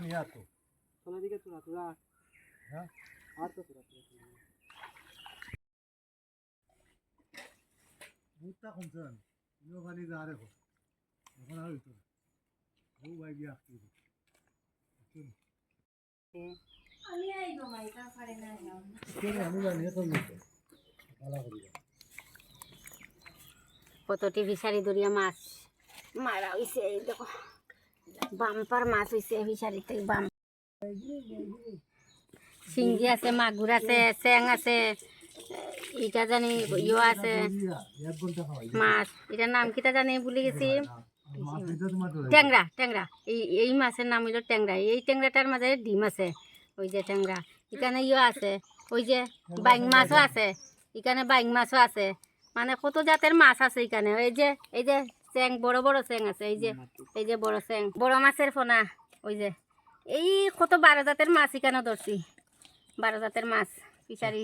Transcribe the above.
নিয়া তো চলে দিকে তোরা তোরা হ্যাঁ আর তো তোরা মুখটা কমছেন ইনো খালি যা রেখো এখন আর হইতো না ও ভাই গিয়ে আসতে আমি আইবো ভাই তা পারে না আমি জানি তো ভালো করি কতটি ফিশারি দরিয়া মাছ মারা হইছে এই দেখো বাম্পার মাছ হইছে ফিশারিতে বাম শিঙ্গি আছে মাগুর আছে চেং আছে এটা জানি ইয়ো আছে মাছ এটার নাম কিটা জানি ভুলে গেছি ট্যাংরা ট্যাংরা এই মাছের নাম হইল ট্যাংরা এই ট্যাংরাটার মাঝে ডিম আছে ওই যে ট্যাংরা এখানে ইয়ো আছে ওই যে বাইং মাছও আছে এখানে বাইং মাছও আছে মানে কত জাতের মাছ আছে এখানে এই যে চেং বড় বড় চেং আছে এই যে বড় চেং বড় মাছের ফোনা ওই যে এই কত 12 জাতের মাছ এখানে ধরছি 12 জাতের মাছ ফিশারি